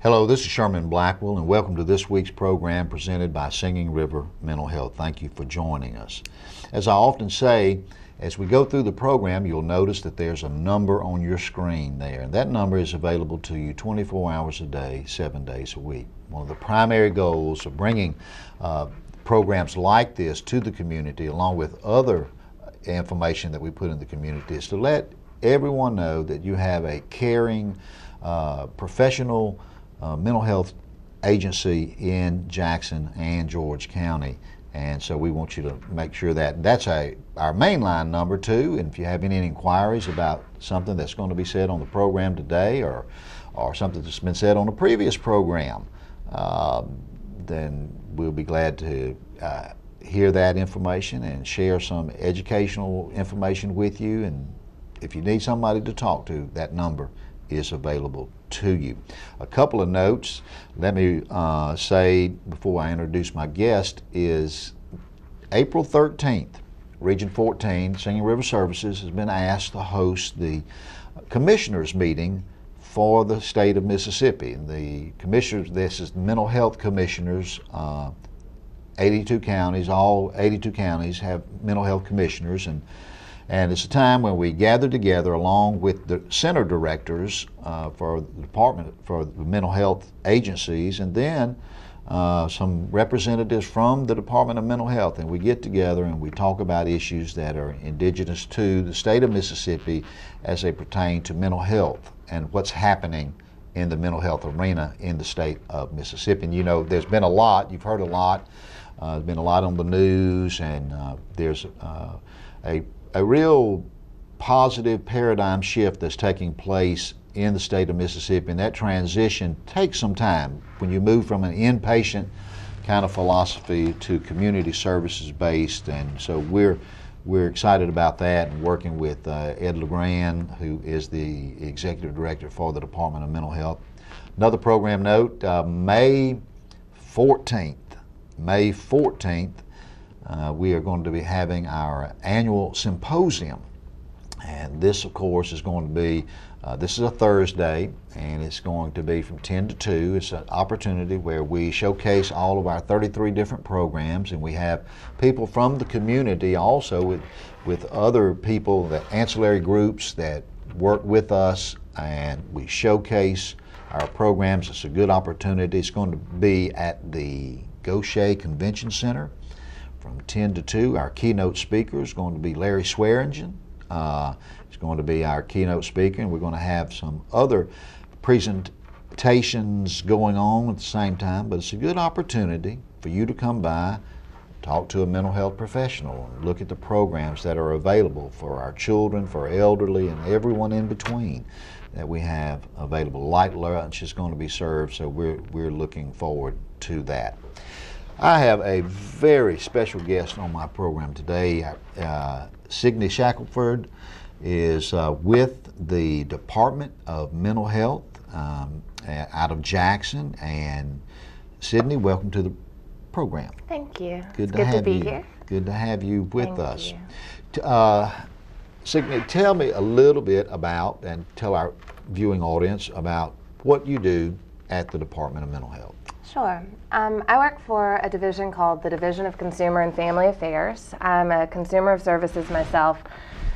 Hello, this is Sherman Blackwell, and welcome to this week's program presented by Singing River Mental Health. Thank you for joining us. As I often say, as we go through the program, you'll notice that there's a number on your screen there, and that number is available to you 24 hours a day, 7 days a week. One of the primary goals of bringing programs like this to the community, along with other information that we put in the community, is to let everyone know that you have a caring, professional mental health agency in Jackson and George County. And so we want you to make sure that that's our mainline number too. And if you have any inquiries about something that's going to be said on the program today, or something that's been said on a previous program, then we'll be glad to hear that information and share some educational information with you. And if you need somebody to talk to, that number is available to you. A couple of notes, let me say before I introduce my guest, is April 13th, Region 14, Singing River Services has been asked to host the commissioners meeting for the state of Mississippi. And the commissioners, this is mental health commissioners, 82 counties, all 82 counties have mental health commissioners, and it's a time when we gather together along with the center directors for the department, for the mental health agencies, and then some representatives from the Department of Mental Health, and we get together and we talk about issues that are indigenous to the state of Mississippi as they pertain to mental health and what's happening in the mental health arena in the state of Mississippi. And you know, there's been a lot, you've heard a lot, there's been a lot on the news, and there's a real positive paradigm shift that's taking place in the state of Mississippi, and that transition takes some time when you move from an inpatient kind of philosophy to community services based. And so we're excited about that, and working with Ed LeGrand, who is the executive director for the Department of Mental Health. Another program note, May 14th, we are going to be having our annual symposium, and this of course is going to be this is a Thursday, and it's going to be from 10 to 2. It's an opportunity where we showcase all of our 33 different programs, and we have people from the community also with other people, that ancillary groups that work with us, and we showcase our programs. It's a good opportunity. It's going to be at the Gaucher Convention Center from 10 to 2. Our keynote speaker is going to be Larry Swearingen. He's going to be our keynote speaker, and we're going to have some other presentations going on at the same time. But it's a good opportunity for you to come by, talk to a mental health professional, and look at the programs that are available for our children, for our elderly, and everyone in between that we have available. Light lunch is going to be served, so we're looking forward to that. I have a very special guest on my program today. Signe Shackleford is with the Department of Mental Health out of Jackson. And Signe, welcome to the program. Thank you. Good to be here. Good to have you with us. You. Signe, tell me a little bit about, and tell our viewing audience about what you do at the Department of Mental Health. Sure. I work for a division called the Division of Consumer and Family Affairs. I'm a consumer of services myself,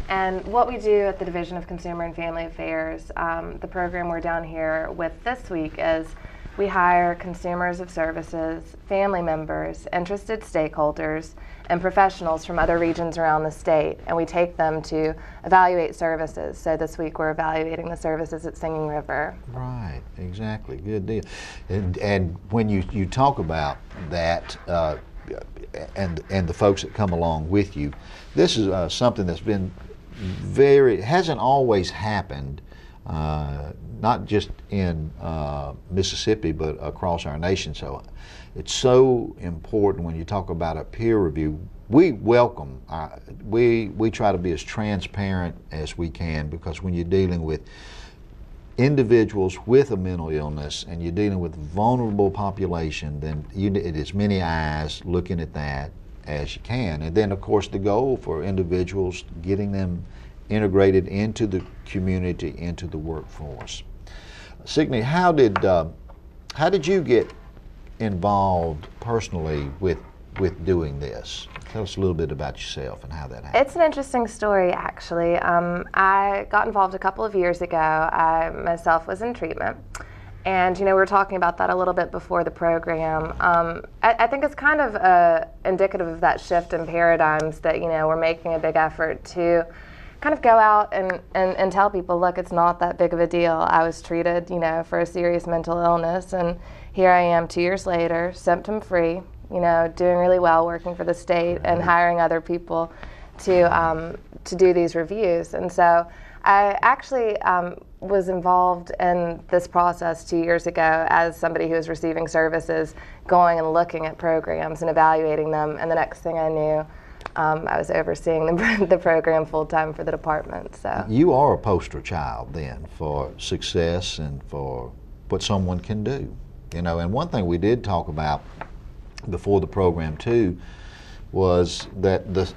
and what we do at the Division of Consumer and Family Affairs, the program we're down here with this week, is we hire consumers of services, family members, interested stakeholders, and professionals from other regions around the state, and we take them to evaluate services. So this week we're evaluating the services at Singing River. Right, exactly, good deal. And when you talk about that, and the folks that come along with you, this is something that's been hasn't always happened, not just in Mississippi, but across our nation. So it's so important when you talk about a peer review. We welcome, we try to be as transparent as we can, because when you're dealing with individuals with a mental illness and you're dealing with vulnerable population, then it is many eyes looking at that as you can. And then of course the goal for individuals, getting them integrated into the community, into the workforce. Signe, how did How did you get involved personally with doing this? Tell us a little bit about yourself and how that happened. It's an interesting story, actually. I got involved a couple of years ago. I myself was in treatment. And, we were talking about that a little bit before the program. I think it's kind of indicative of that shift in paradigms that, we're making a big effort to kind of go out and tell people, look, it's not that big of a deal. I was treated, for a serious mental illness, and here I am 2 years later, symptom-free, doing really well, working for the state and hiring other people to do these reviews. And so I actually was involved in this process 2 years ago as somebody who was receiving services, going and looking at programs and evaluating them. And the next thing I knew, I was overseeing the program full-time for the department. So you are a poster child then for success and for what someone can do. And one thing we did talk about before the program too was that there's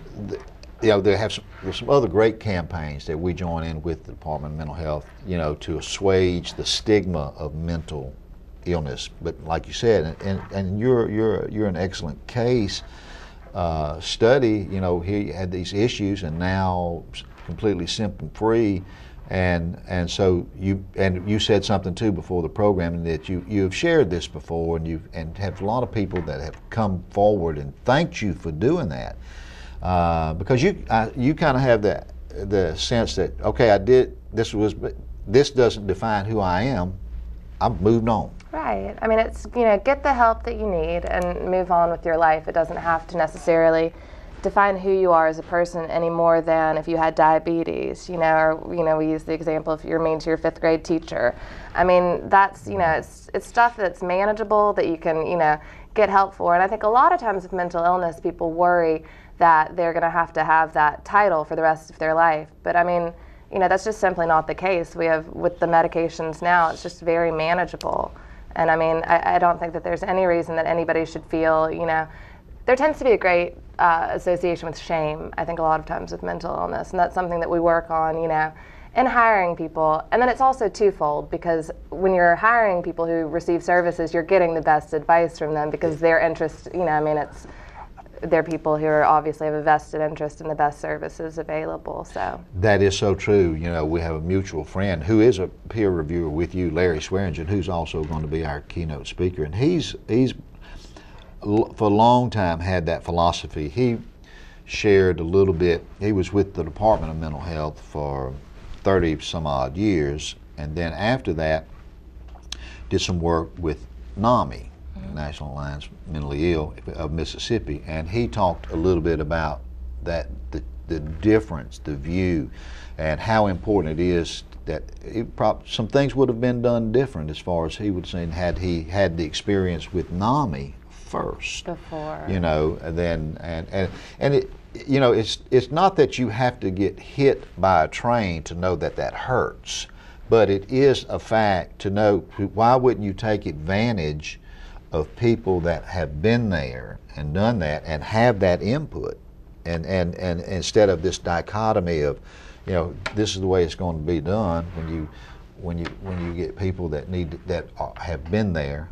some other great campaigns that we join in with the Department of Mental Health, to assuage the stigma of mental illness. But like you said, and you're an excellent case study. He had these issues and now completely symptom-free. And so you said something too before the program, that you have shared this before, and have a lot of people that have come forward and thanked you for doing that. Because you kind of have the sense that, okay, I did this, but this doesn't define who I am. I've moved on. Right. I mean, it's get the help that you need and move on with your life. It doesn't have to necessarily define who you are as a person any more than if you had diabetes. Or we use the example if you're mean to your 5th grade teacher. I mean, that's it's stuff that's manageable that you can get help for. And I think a lot of times with mental illness, people worry that they're going to have that title for the rest of their life. But I mean, that's just simply not the case. We have, with the medications now, it's just very manageable. And I mean, I don't think that there's any reason that anybody should feel, there tends to be a great association with shame, I think, a lot of times with mental illness. And that's something that we work on, in hiring people. And then it's also twofold, because when you're hiring people who receive services, you're getting the best advice from them, because their interest, they're people who are obviously have a vested interest in the best services available. So that is so true. We have a mutual friend who is a peer reviewer with you, Larry Swearingen, who's also going to be our keynote speaker, and he's for a long time had that philosophy. He shared a little bit. He was with the Department of Mental Health for 30 some odd years, and then after that did some work with NAMI, National Alliance Mentally Ill of Mississippi, and he talked a little bit about that, the difference, the view, and how important it is that some things would have been done different, as far as he would say, had he had the experience with NAMI first before, and then and it, it's not that you have to get hit by a train to know that hurts, but it is a fact to know why wouldn't you take advantage of people that have been there and done that and have that input, and instead of this dichotomy of, this is the way it's going to be done, when you get people that have been there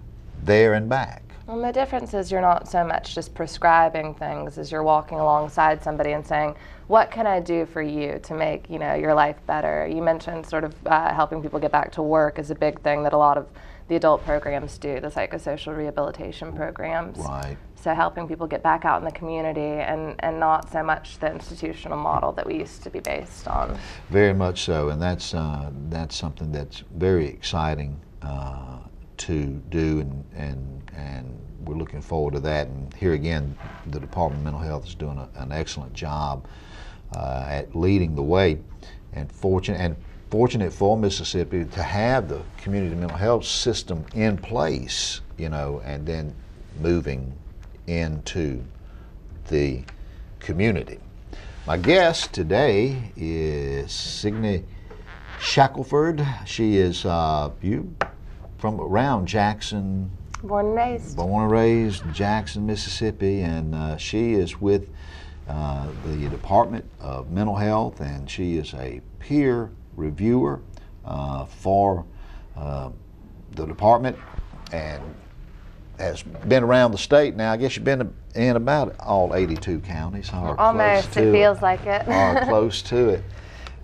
and back. Well, the difference is you're not so much just prescribing things as you're walking alongside somebody and saying, what can I do for you to make your life better? You mentioned sort of helping people get back to work is a big thing that a lot of the adult programs do, the psychosocial rehabilitation programs. Right. So helping people get back out in the community and not so much the institutional model that we used to be based on. Very much so, and that's something that's very exciting to do, and we're looking forward to that. And here again, the Department of Mental Health is doing an excellent job at leading the way, and fortunate for Mississippi to have the community mental health system in place, and then moving into the community. My guest today is Signe Shackleford. She is from around Jackson. Born and raised Jackson, Mississippi, and she is with the Department of Mental Health, and she is a peer reviewer for the department, and has been around the state now. I guess you've been in about all 82 counties, or Almost, close to it feels like it. or close to it.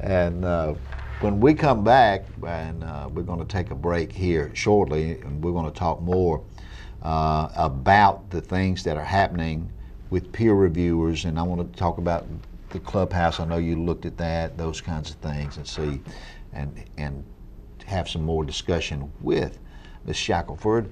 And when we come back, and we're going to take a break here shortly, and we're going to talk more about the things that are happening with peer reviewers, and I want to talk about the clubhouse. I know you looked at that, those kinds of things, and see, and have some more discussion with Ms. Shackleford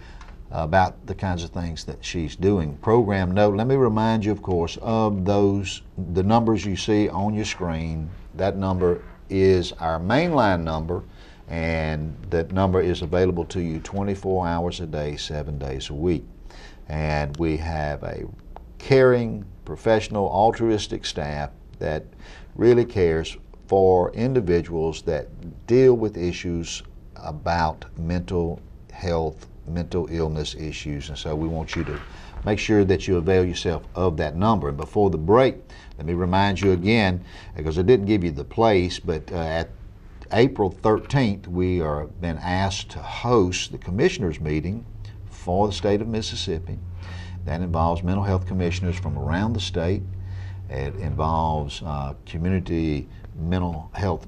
about the kinds of things that she's doing. Program note, let me remind you, of course, of the numbers you see on your screen. That number is our mainline number, and that number is available to you 24 hours a day, 7 days a week. And we have a caring, professional, altruistic staff that really cares for individuals that deal with issues about mental health, mental illness issues, and so we want you to make sure that you avail yourself of that number. And before the break, let me remind you again, because I didn't give you the place, but at April 13th, we are been asked to host the commissioners meeting for the state of Mississippi. That involves mental health commissioners from around the state. It involves community mental health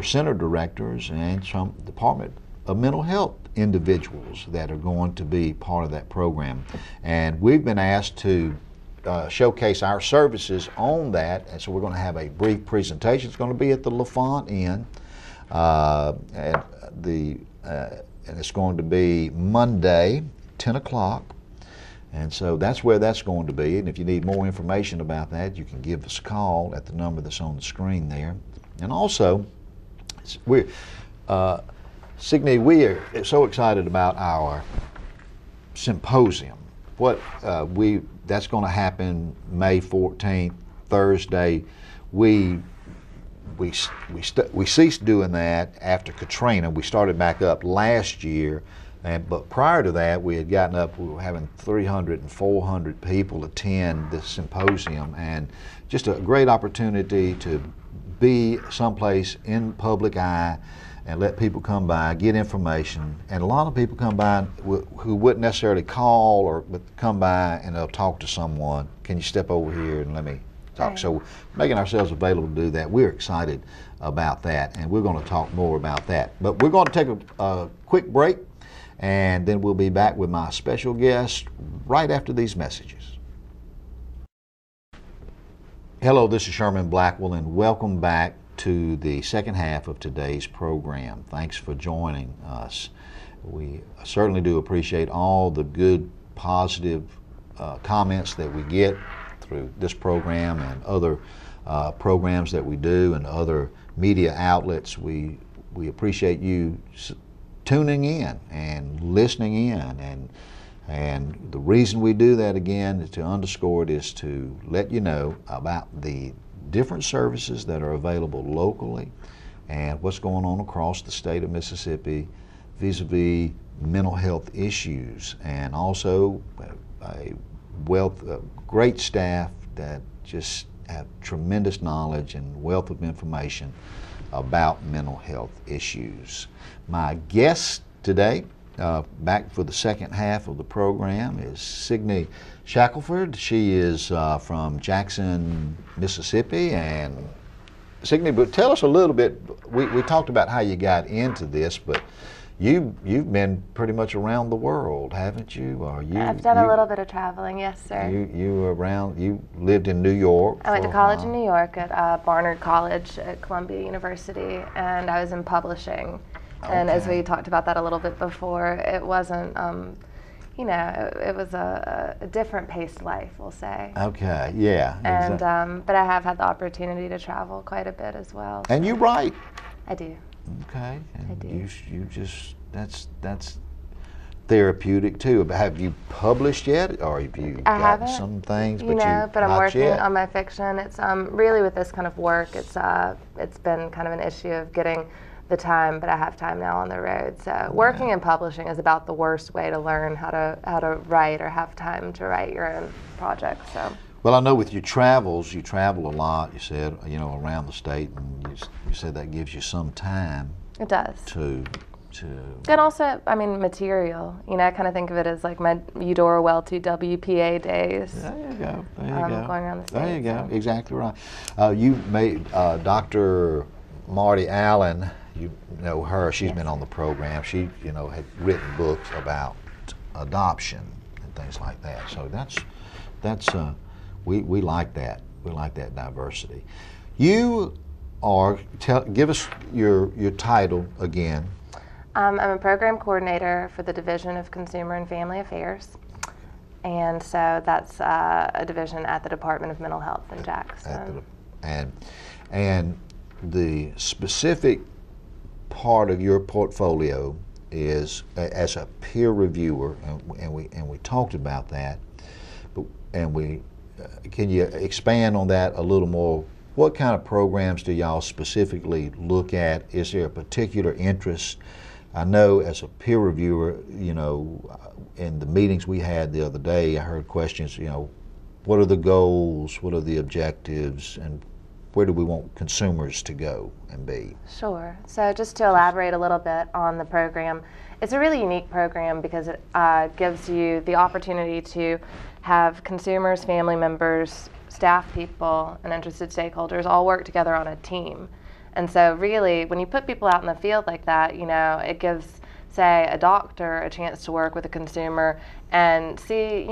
center directors, and some Department of Mental Health individuals that are going to be part of that program. And we've been asked to showcase our services on that, and so we're going to have a brief presentation. It's going to be at the LaFont Inn, and it's going to be Monday, 10 o'clock. And so that's where that's going to be. And if you need more information about that, you can give us a call at the number that's on the screen there. And also, Signe, we are so excited about our symposium. That's going to happen May 14th, Thursday. We ceased doing that after Katrina. We started back up last year. But prior to that, we were having 300 and 400 people attend this symposium, and just a great opportunity to be someplace in public eye and let people come by, get information. And a lot of people come by who wouldn't necessarily call, but come by and they'll talk to someone. Can you step over here and let me talk? Right. So making ourselves available to do that. We're excited about that, and we're going to talk more about that. But we're going to take a quick break, and then we'll be back with my special guest right after these messages. Hello, this is Sherman Blackwell, and welcome back to the second half of today's program. Thanks for joining us. We certainly do appreciate all the good, positive comments that we get through this program and other programs that we do and other media outlets. We appreciate you tuning in and listening in, and the reason we do that, again, is to underscore it, is to let you know about the different services that are available locally and what's going on across the state of Mississippi vis-a-vis mental health issues, and also a wealth of great staff that just have tremendous knowledge and wealth of information about mental health issues. My guest today, back for the second half of the program, is Signe Shackleford. She is from Jackson, Mississippi. And Signe, but tell us a little bit. We talked about how you got into this, but you've been pretty much around the world, haven't you? I've done a little bit of traveling, yes, sir. You lived in New York. I went to college in New York at Barnard College at Columbia University, and I was in publishing. Okay. And as we talked about that a little bit before, it wasn't, it was a different paced life, we'll say. Okay, yeah. And but I have had the opportunity to travel quite a bit as well. And you write. I do. Okay. And I do. You just that's therapeutic too. Have you published yet, or have you gotten some things? But I'm working on my fiction. It's really, with this kind of work, it's been kind of an issue of getting the time, but I have time now on the road. So working in publishing is about the worst way to learn how to write or have time to write your own projects. So. Well, I know with your travels, you travel a lot. You said, around the state, and you said that gives you some time. It does. To And also, I mean, material. You know, I kind of think of it as like my Eudora Welty WPA days. There you go. There you go. Going around the state. There you go. So. Exactly right. You made Dr. Marty Allen. You know her. She's Yes. been on the program. She, had written books about adoption and things like that. So we like that. We like that diversity. You are. Give us your title again. I'm a program coordinator for the Division of Consumer and Family Affairs, and so that's a division at the Department of Mental Health in Jackson. And the specific part of your portfolio is as a peer reviewer, and we talked about that. Can you expand on that a little more? What kind of programs do y'all specifically look at? Is there a particular interest? I know as a peer reviewer, in the meetings we had the other day, I heard questions, what are the goals, what are the objectives, and where do we want consumers to go and be? Sure. So just to elaborate a little bit on the program, it's a really unique program because it gives you the opportunity to have consumers, family members, staff people, and interested stakeholders all work together on a team. And so really, when you put people out in the field like that, it gives, say, a doctor a chance to work with a consumer and see,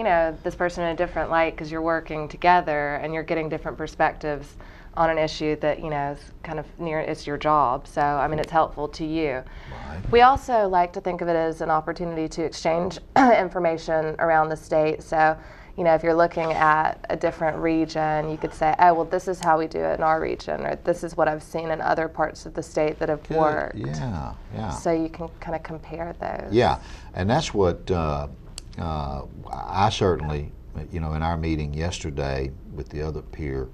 this person in a different light because you're working together and you're getting different perspectives on an issue that, is kind of it's your job. So, I mean, it's helpful to you. Right. We also like to think of it as an opportunity to exchange information around the state. So, if you're looking at a different region, you could say, oh, well, this is how we do it in our region, or this is what I've seen in other parts of the state that have worked. Yeah. So you can kind of compare those. Yeah, and that's what I certainly, in our meeting yesterday with the other peer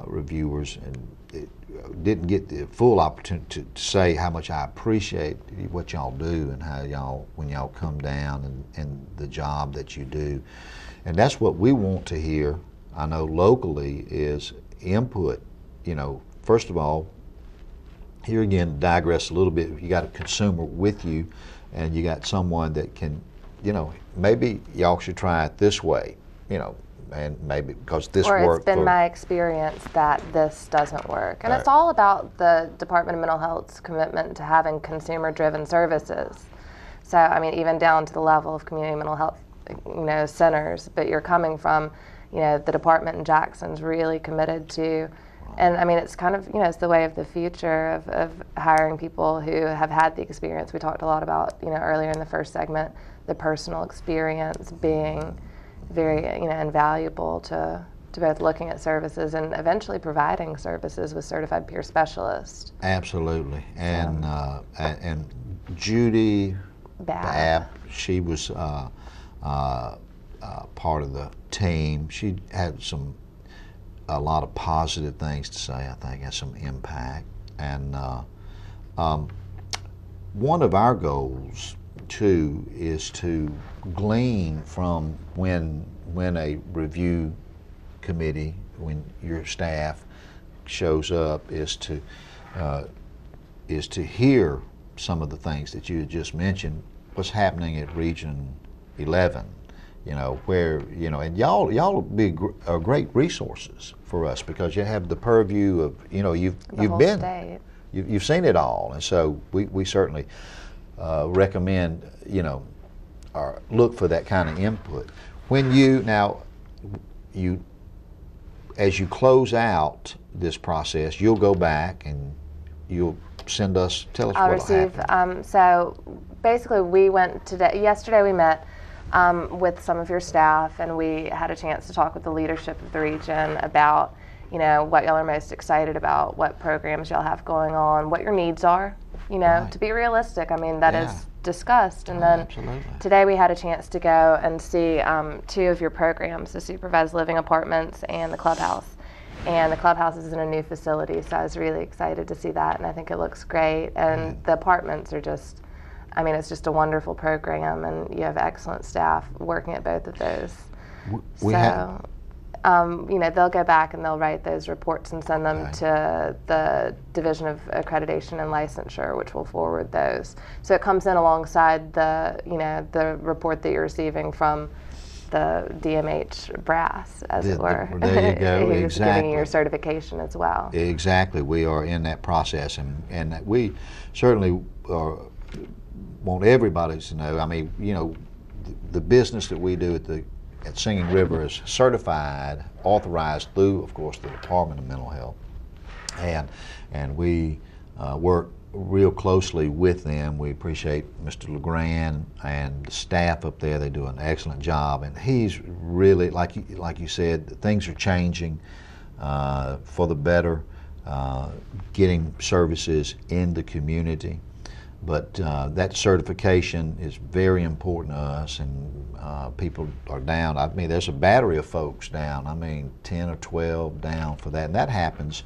reviewers, and didn't get the full opportunity to say how much I appreciate what y'all do and how when y'all come down and the job that you do. And that's what we want to hear, I know locally, is input. First of all, here again, digress a little bit, you got a consumer with you and you got someone that can, maybe y'all should try it this way, and maybe because this worked. Or it's been my experience that this doesn't work. And it's all about the Department of Mental Health's commitment to having consumer-driven services. So, I mean, even down to the level of community mental health centers, but you're coming from, the department in Jackson's really committed to, and I mean, it's kind of, it's the way of the future of hiring people who have had the experience. We talked a lot about, earlier in the first segment, the personal experience being very, invaluable to both looking at services and eventually providing services with certified peer specialists. Absolutely. And Judy Babb, she was part of the team. She had a lot of positive things to say, I think, and some impact. And one of our goals, too, is to glean from when a review committee, when your staff shows up, is to hear some of the things that you had just mentioned, what's happening at Region 11, where, and y'all will be great resources for us because you have the purview of, you've been, state. You've seen it all, and so we certainly recommend, or look for that kind of input. When as you close out this process, you'll go back and you'll tell us I'll what'll receive. happen. So basically, yesterday we met with some of your staff, and we had a chance to talk with the leadership of the region about, what y'all are most excited about, what programs y'all have going on, what your needs are, Right. to be realistic. I mean, that is discussed. And then Absolutely. today we had a chance to go and see 2 of your programs, the supervised living apartments and the clubhouse. And the clubhouse is in a new facility, so I was really excited to see that, and I think it looks great. And the apartments are just, it's just a wonderful program, and you have excellent staff working at both of those. they'll go back and they'll write those reports and send them Okay. to the Division of Accreditation and Licensure, which will forward those. So it comes in alongside the report that you're receiving from the DMH brass, as it were. There you go. Who's Exactly. giving you your certification as well. Exactly. We are in that process, and we certainly want everybody to know. I mean, the business that we do at Singing River is certified, authorized through, of course, the Department of Mental Health, and we work real closely with them. We appreciate Mr. LeGrand and the staff up there. They do an excellent job, and he's really, like you said, things are changing for the better, getting services in the community. But that certification is very important to us, and people are down. I mean, there's a battery of folks down. I mean, 10 or 12 down for that, and that happens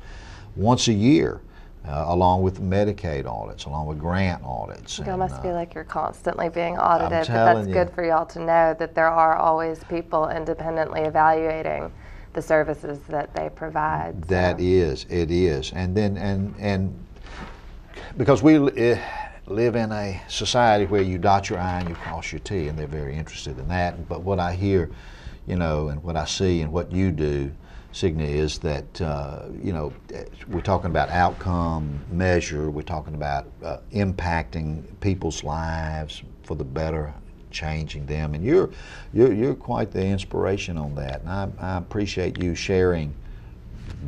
once a year. Along with Medicaid audits, along with grant audits. It must feel like you're constantly being audited, but telling that's you. good for y'all to know that there are always people independently evaluating the services that they provide. That is, it is. And then, and because we live in a society where you dot your I and you cross your T, and they're very interested in that. But what I hear, and what I see and what you do, Signe, is that, we're talking about outcome measure, we're talking about impacting people's lives for the better, changing them, and you're quite the inspiration on that, and I appreciate you sharing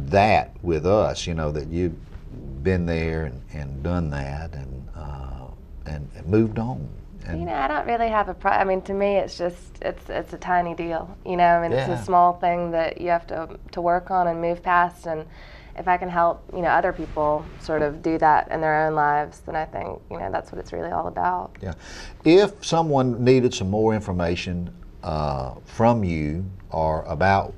that with us, that you've been there and done that and moved on. And I don't really have I mean, to me, it's just, it's a tiny deal, I mean, it's a small thing that you have to work on and move past, and if I can help, other people sort of do that in their own lives, then I think, that's what it's really all about. Yeah. If someone needed some more information from you or about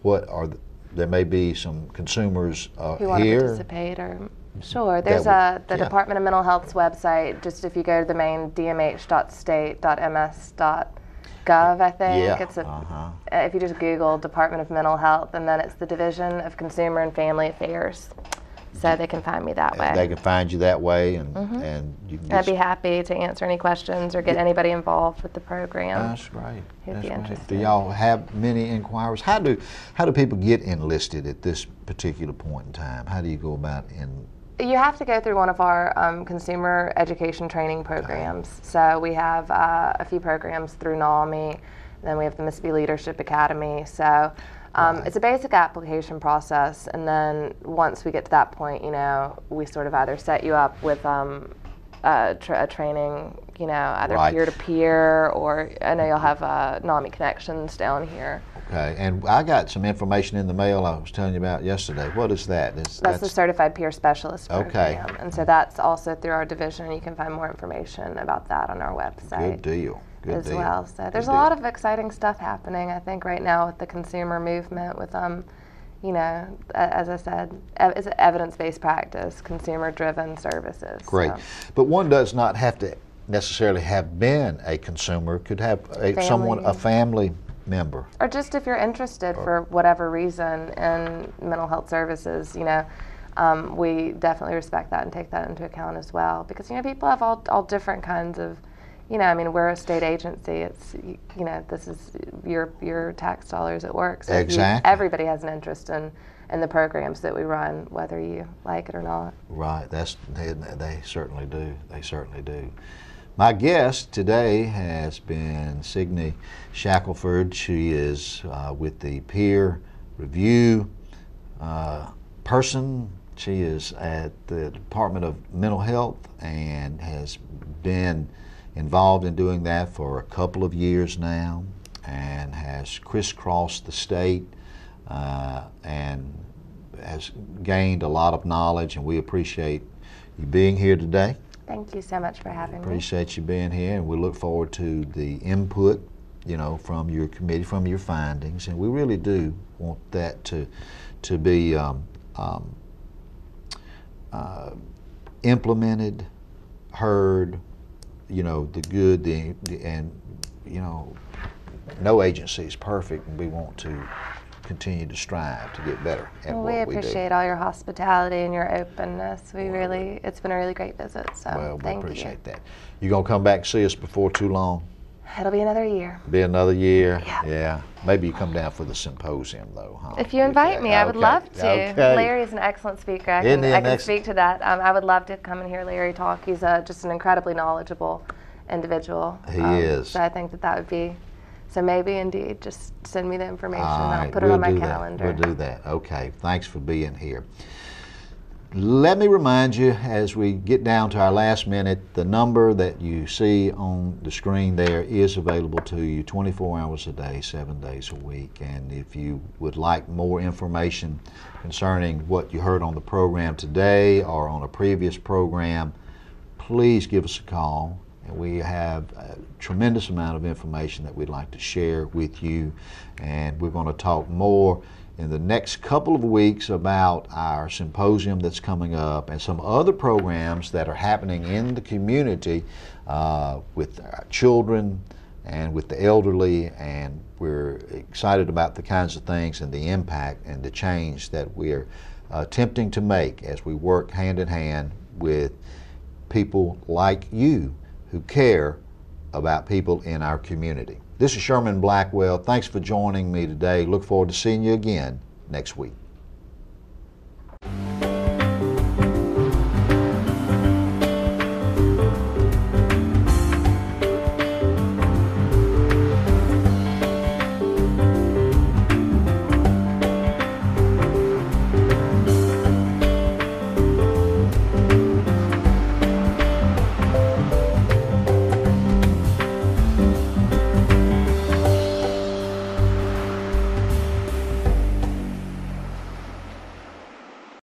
there may be some consumers who want to here. Participate or... Sure. There's the Department of Mental Health's website. Just if you go to the main dmh.state.ms.gov, I think. Yeah. It's if you just Google Department of Mental Health, and then it's the Division of Consumer and Family Affairs. So they can find me that way. They can find you that way, and you can I'd be happy to answer any questions or get anybody involved with the program. That's right. Who'd be interested. Do y'all have many inquiries? How do people get enlisted at this particular point in time? How do you go about You have to go through one of our consumer education training programs. So we have a few programs through NAMI, then we have the Mississippi Leadership Academy. So it's a basic application process, and then once we get to that point, we sort of either set you up with a training, either peer-to-peer, or I know you'll have NAMI connections down here. Okay, and I got some information in the mail I was telling you about yesterday. What is that? That's the Certified Peer Specialist program. Okay. And so that's also through our division. You can find more information about that on our website. Good deal. Good deal. Well. So there's a lot of exciting stuff happening, I think, right now with the consumer movement, with as I said, it's an evidence-based practice, consumer-driven services. Great. So. But one does not have to necessarily have been a consumer, could have a family member. Or just if you're interested for whatever reason in mental health services, we definitely respect that and take that into account as well. Because, people have all different kinds of, we're a state agency. It's, this is your tax dollars at work. So exactly. Everybody has an interest in the programs that we run, whether you like it or not. Right. They certainly do. They certainly do. My guest today has been Signe Shackleford. She is with the peer review person. She is at the Department of Mental Health and has been involved in doing that for a couple of years now, and has crisscrossed the state and has gained a lot of knowledge, and we appreciate you being here today. Thank you so much for having me. Appreciate you being here, and we look forward to the input, from your committee, from your findings, and we really do want that to be implemented, heard, the good, and no agency is perfect, and we want to continue to strive to get better at Well, what we we do. appreciate all your hospitality and your openness. It's been a really great visit, so Well, we thank appreciate that. You gonna come back and see us before too long? It'll be another year. Be another year? Yeah. Yeah. Maybe you come down for the symposium, though, huh? If you invite me, I would Okay. love to. Okay. Larry's an excellent speaker. I Isn't he an can speak to that. I would love to come and hear Larry talk. He's just an incredibly knowledgeable individual. He is. So I think that would be, so maybe indeed, just send me the information. All I'll right, put it we'll on my do that. calendar. We'll do that. Okay. Thanks for being here. Let me remind you, as we get down to our last minute, the number that you see on the screen there is available to you 24 hours a day, 7 days a week. And if you would like more information concerning what you heard on the program today or on a previous program, please give us a call. And we have a tremendous amount of information that we'd like to share with you. And we're going to talk more in the next couple of weeks about our symposium that's coming up and some other programs that are happening in the community with our children and with the elderly, and we're excited about the kinds of things and the impact and the change that we're attempting to make as we work hand in hand with people like you who care about people in our community. This is Sherman Blackwell. Thanks for joining me today. Look forward to seeing you again next week.